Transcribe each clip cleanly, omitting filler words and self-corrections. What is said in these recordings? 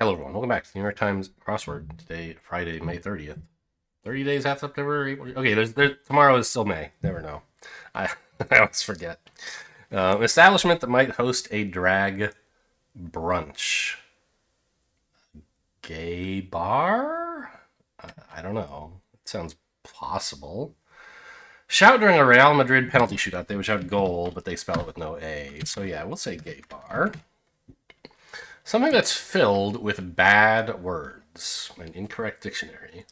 Hello, everyone. Welcome back to the New York Times crossword. Today, Friday, May 30th. 30 days after September. Okay, tomorrow is still May. Never know. I, I always forget. Establishment that might host a drag brunch. Gay bar? I don't know. It sounds possible. Shout during a Real Madrid penalty shootout. They would shout goal, but they spell it with no A. So yeah, we'll say gay bar. Something that's filled with bad words. An incorrect dictionary.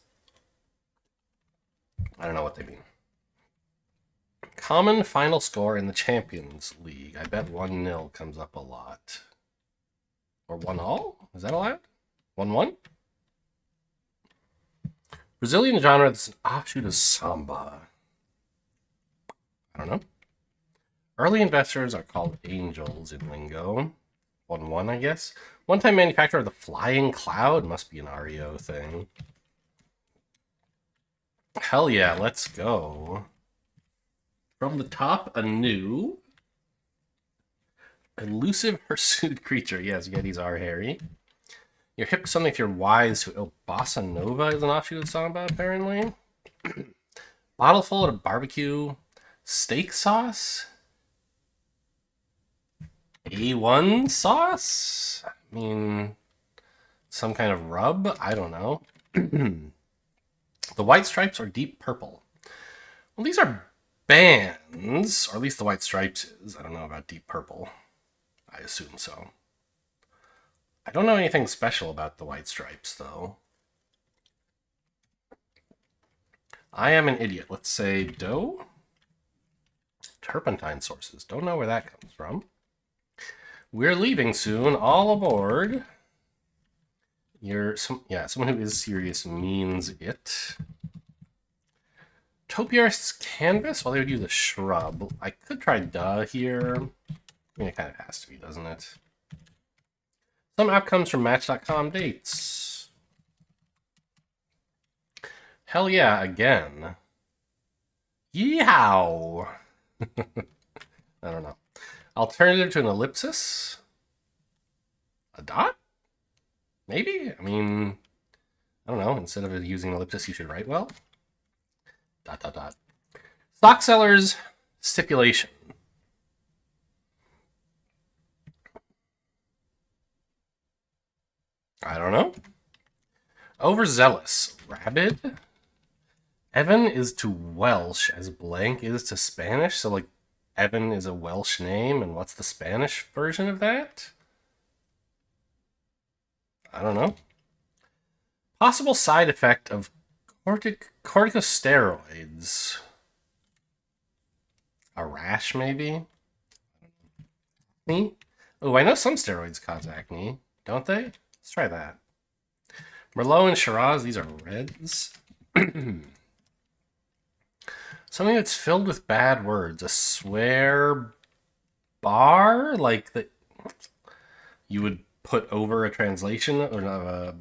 I don't know what they mean. Common final score in the Champions League. I bet 1-0 comes up a lot. Or 1-all? Is that allowed? 1-1? Brazilian genre that's an offshoot of samba. I don't know. Early investors are called angels in lingo. 1-1, I guess. One-time manufacturer of the flying cloud must be an REO thing. Hell yeah, let's go. From the top, a new elusive hirsute creature. Yes, Yetis are hairy. You're hip to something if you're wise to. Oh, bossa nova is an offshoot of samba, apparently. Bottle full at a barbecue. Steak sauce. A1 sauce? I mean, some kind of rub? I don't know. The White Stripes are deep purple. Well, these are bands, or at least the White Stripes is. I don't know about deep purple. I assume so. I don't know anything special about the White Stripes, though. I am an idiot. Let's say dough. Turpentine sources. Don't know where that comes from. We're leaving soon. All aboard. Someone who is serious means it. Topiarist's canvas? Well, they would use a shrub. I could try duh here. I mean, it kind of has to be, doesn't it? Some outcomes from Match.com dates. Hell yeah, again. Yeehaw! I don't know. Alternative to an ellipsis? A dot? Maybe? I mean, I don't know. Instead of using an ellipsis, you should write well. ... Stock sellers stipulation. I don't know. Overzealous. Rabid? Evan is to Welsh as blank is to Spanish. So, like, Evan is a Welsh name, and what's the Spanish version of that? I don't know. Possible side effect of corticosteroids. A rash, maybe? Acne? Oh, I know some steroids cause acne, don't they? Let's try that. Merlot and Shiraz, these are reds. Something that's filled with bad words. A swear bar? Like that you would put over a translation or a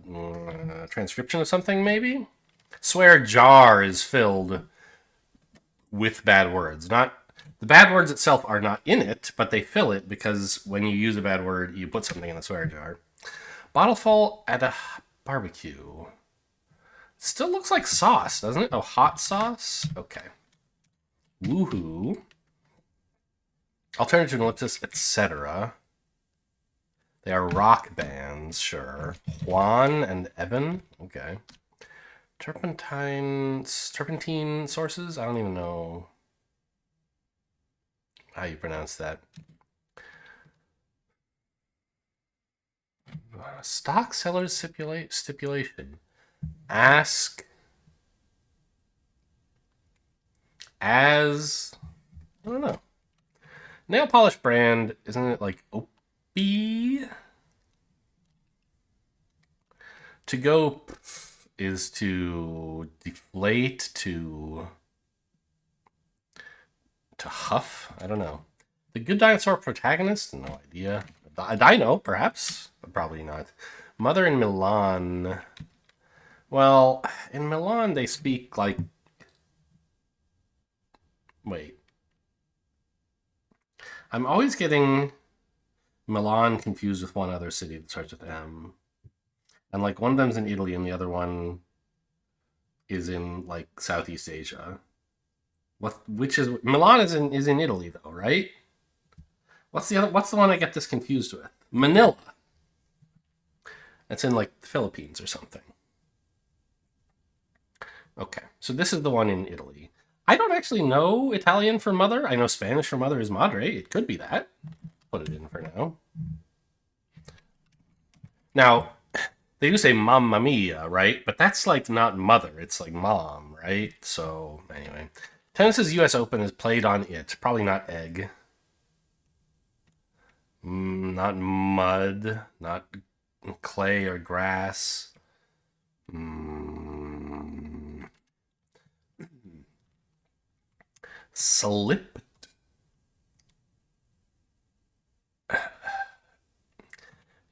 transcription of something, maybe? Swear jar is filled with bad words. Not the bad words itself are not in it, but they fill it because when you use a bad word, you put something in the swear jar. Bottle full at a barbecue. Still looks like sauce, doesn't it? Oh, hot sauce? Okay. Woohoo. Alternative to an ellipsis, etc. They are rock bands, sure. Juan and Evan? Okay. Turpentine sources? I don't even know how you pronounce that. Stock sellers stipulation. Ask as... I don't know. Nail polish brand, isn't it like Opie? To go is to deflate, to huff. I don't know. The Good Dinosaur protagonist? No idea. A dino, perhaps, but probably not. Mother in Milan. Well, in Milan they speak like... Wait. I'm always getting Milan confused with one other city that starts with M. And like one of them's in Italy and the other one is in like Southeast Asia. Which is Milan is in Italy though, right? What's the one I get this confused with? Manila. That's in like the Philippines or something. Okay, so this is the one in Italy. I don't actually know Italian for mother. I know Spanish for mother is madre. It could be that. Put it in for now. Now, they do say mamma mia, right? But that's like not mother. It's like mom, right? So anyway, tennis's U.S. Open is played on it. Probably not egg. Not mud. Not clay or grass. Slip.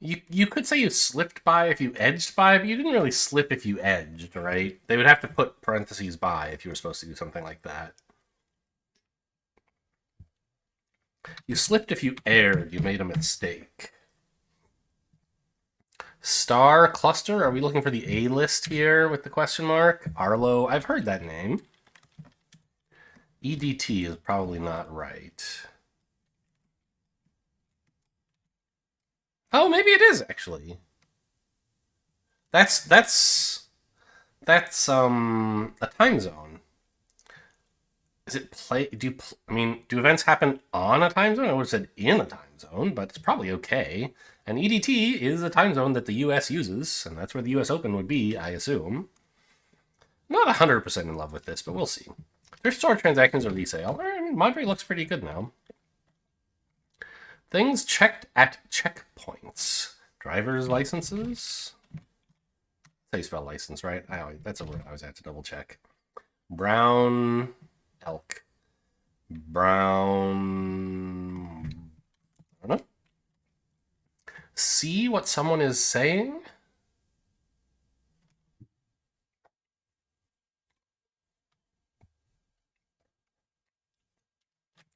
You could say you slipped by if you edged by, but you didn't really slip if you edged, right? They would have to put parentheses by if you were supposed to do something like that. You slipped if you erred. You made a mistake. Star cluster? Are we looking for the A list here with the question mark? Arlo? I've heard that name. EDT is probably not right. Oh, maybe it is actually. That's a time zone. Is it play? I mean, do events happen on a time zone? I would have said in a time zone, but it's probably okay. And EDT is a time zone that the U.S. uses, and that's where the U.S. Open would be, I assume. Not 100% in love with this, but we'll see. There's store transactions or resale. I mean, Madre looks pretty good now. Things checked at checkpoints. Driver's licenses. That's how you spell license, right? That's a word I always have to double check. Brown elk. Brown. I don't know. See what someone is saying?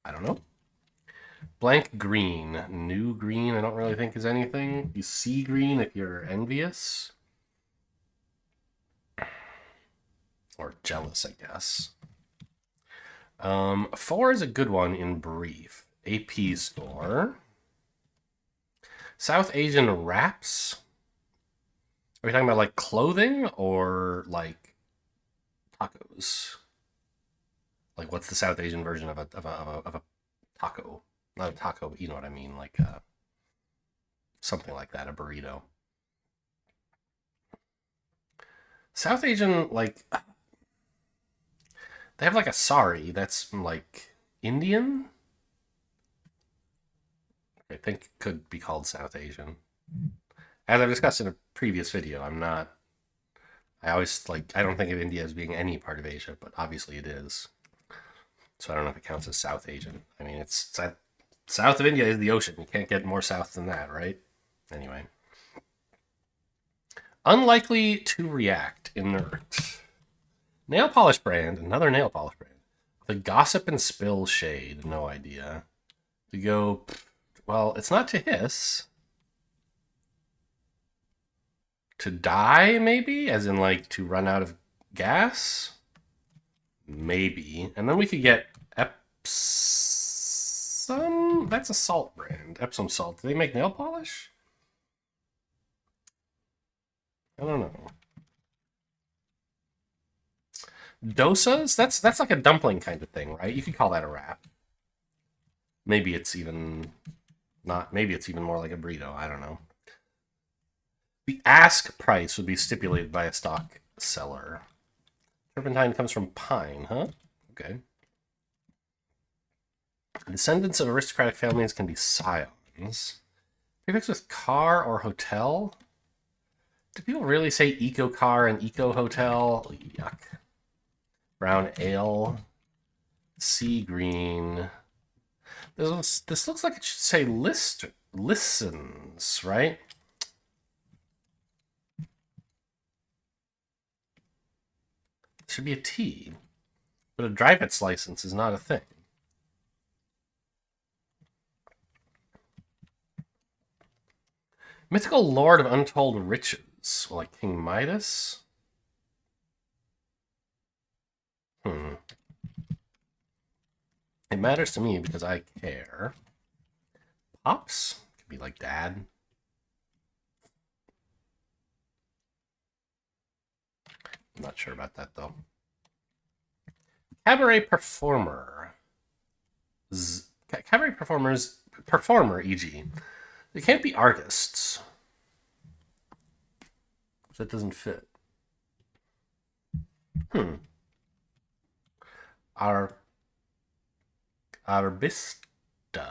I don't know. Blank green. New green, I don't really think is anything. You see green if you're envious. Or jealous, I guess. 4 is a good one in brief. AP store. South Asian wraps. Are we talking about like clothing or like tacos? Like what's the South Asian version of a taco? Not a taco, but you know what I mean, like something like that, a burrito. South Asian, like they have like a sari that's like Indian. I think could be called South Asian. As I've discussed in a previous video, I don't think of India as being any part of Asia, but obviously it is. So I don't know if it counts as South Asian. I mean, it's south of India is the ocean. You can't get more south than that, right? Anyway. Unlikely to react, inert. Nail polish brand, another nail polish brand. The gossip and spill shade, no idea. To go, well, it's not to hiss. To die, maybe? As in, like, to run out of gas? Maybe. And then we could get Epsom. That's a salt brand. Epsom salt. Do they make nail polish? I don't know. Dosas? That's like a dumpling kind of thing, right? You could call that a wrap. Maybe it's even not. Maybe it's even more like a burrito. I don't know. The ask price would be stipulated by a stock seller. Turpentine comes from pine, huh? Okay. Descendants of aristocratic families can be scions. Prefix with car or hotel? Do people really say eco car and eco hotel? Yuck. Brown ale. Sea green. This looks like it should say listens, right? It should be a T. But a driver's license is not a thing. Mythical Lord of Untold Riches. words. Like King Midas? It matters to me because I care. Pops? Could be like dad. I'm not sure about that, though. Cabaret performer. Cabaret performers, performer, e.g. They can't be artists. That doesn't fit. Arbista.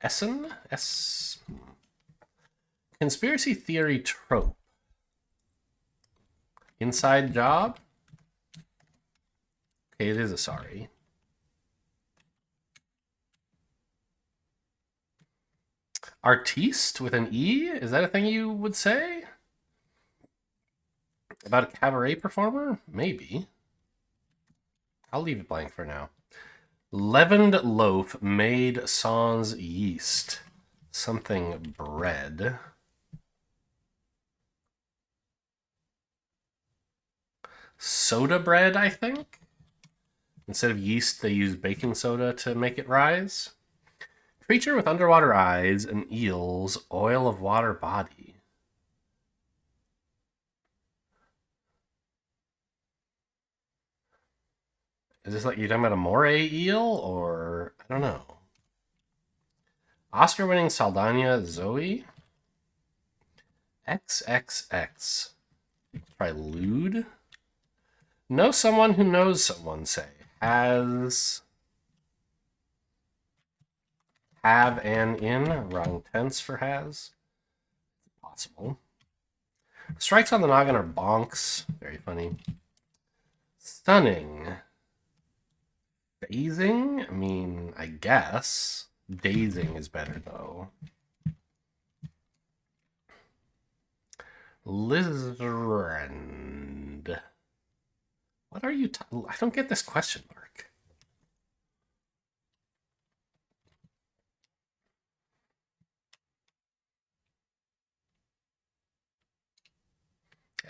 Essen? Conspiracy theory trope. Inside job? Okay, it is a sorry. Artiste with an E? Is that a thing you would say? About a cabaret performer? Maybe. I'll leave it blank for now. Leavened loaf made sans yeast. Something bread. Soda bread, I think? Instead of yeast, they use baking soda to make it rise. Creature with underwater eyes and eels, oil of water body. Is this like you're talking about a moray eel, or I don't know. Oscar-winning Saldana Zoe. XXX. Try lewd. Know someone who knows someone, say. Has. Have and in. Wrong tense for has. Possible. Strikes on the noggin are bonks. Very funny. Stunning. Dazing? I mean, I guess. Dazing is better, though. Lizard. What are you... I don't get this question mark.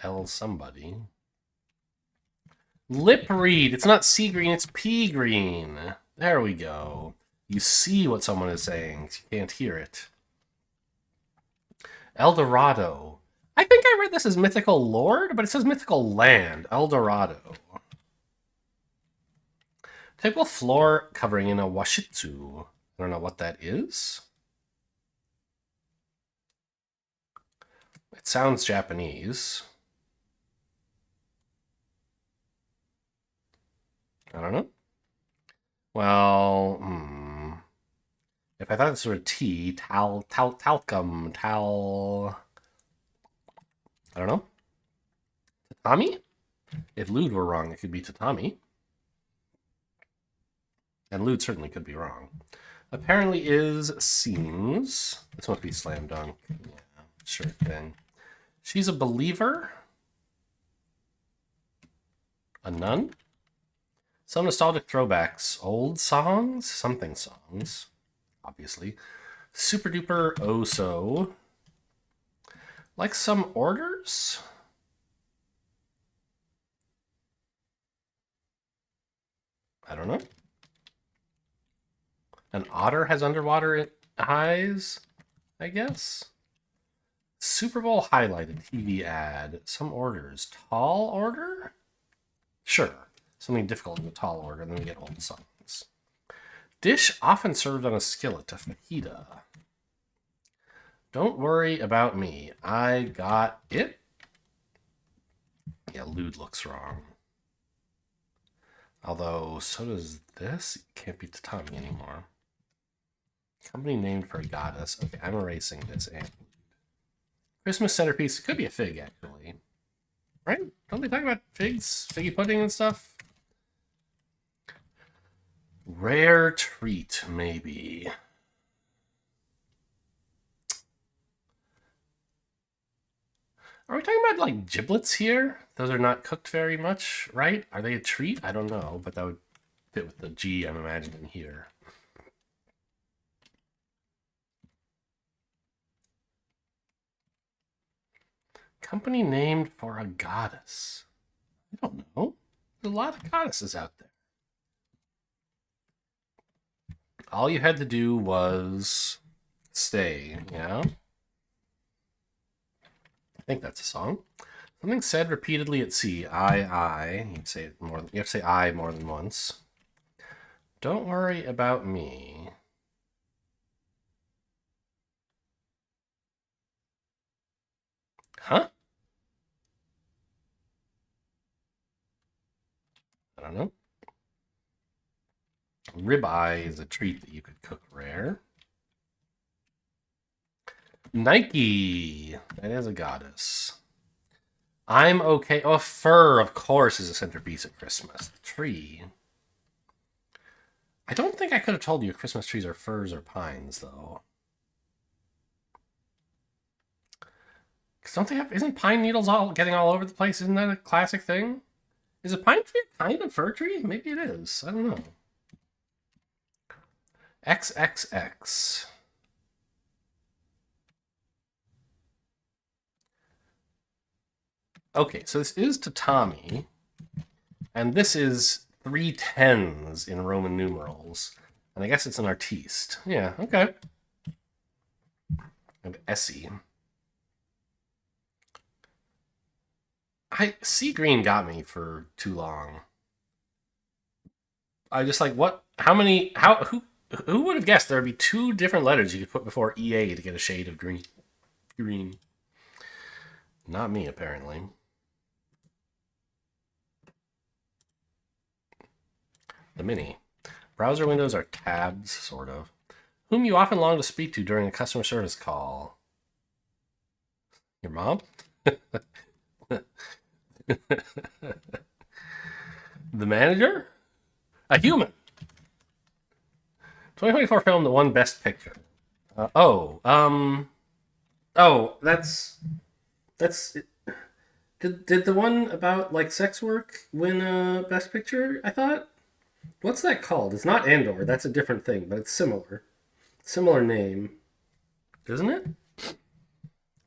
L somebody. Lip read. It's not sea green, it's pea green. There we go. You see what someone is saying. You can't hear it. El Dorado. I think I read this as mythical lord, but it says mythical land. El Dorado. Typical floor covering in a washitsu. I don't know what that is. It sounds Japanese. I don't know. Well, if I thought this were a T, talcum, I don't know. Tatami? If lewd were wrong, it could be tatami. And lewd certainly could be wrong. Apparently is seems. This must be slam dunk. Yeah, sure thing. She's a believer. A nun. Some nostalgic throwbacks. Old songs? Something songs. Obviously. Super duper oh so. Like some orders? I don't know. An otter has underwater eyes, I guess. Super Bowl highlighted TV ad. Some orders. Tall order? Sure. Something difficult in the tall order, and then we get old songs. Dish often served on a skillet, a fajita. Don't worry about me. I got it. Yeah, lewd looks wrong. Although, so does this. It can't be tatami anymore. Company named for a goddess. Okay, I'm erasing this. And Christmas centerpiece. It could be a fig, actually. Right? Don't they talk about figs? Figgy pudding and stuff? Rare treat, maybe. Are we talking about, like, giblets here? Those are not cooked very much, right? Are they a treat? I don't know, but that would fit with the G I'm imagining here. Company named for a goddess. I don't know. There's a lot of goddesses out there. All you had to do was stay, yeah? I think that's a song. Something said repeatedly at sea. I. You say it more. You have to say I more than once. Don't worry about me. Huh? I don't know. Ribeye is a treat that you could cook rare. Nike. That is a goddess. I'm okay. Oh, fur, of course, is a centerpiece at Christmas. The tree. I don't think I could have told you if Christmas trees are firs or pines, though. Because don't they have... Isn't pine needles all getting all over the place? Isn't that a classic thing? Is a pine tree a kind of fir tree? Maybe it is. I don't know. XXX. Okay, so this is Tatami, and this is 3 10s in Roman numerals, and I guess it's an artiste. Yeah, okay. And Essie. Sea green got me for too long. I just like, what? How many? Who would have guessed there would be 2 different letters you could put before EA to get a shade of green? Green. Not me, apparently. The mini. Browser windows are tabs, sort of. Whom you often long to speak to during a customer service call. Your mom? The manager? A human. 2024 film that won Best Picture. That's did the one about like sex work win Best Picture? I thought. What's that called? It's not Andor. That's a different thing, but it's similar. Similar name, isn't it?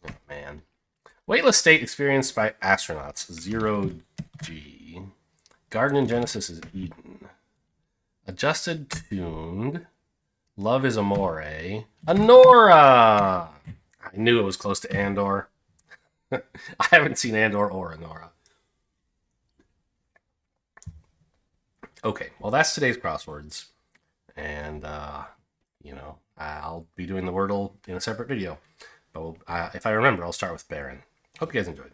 Oh, man. Weightless state experienced by astronauts. 0G. Garden in Genesis is Eden. Adjusted, tuned. Love is Amore. Anora! I knew it was close to Andor. I haven't seen Andor or Anora. Okay, well, that's today's crosswords. And, I'll be doing the Wordle in a separate video. But if I remember, I'll start with Baron. Hope you guys enjoyed.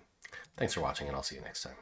Thanks for watching, and I'll see you next time.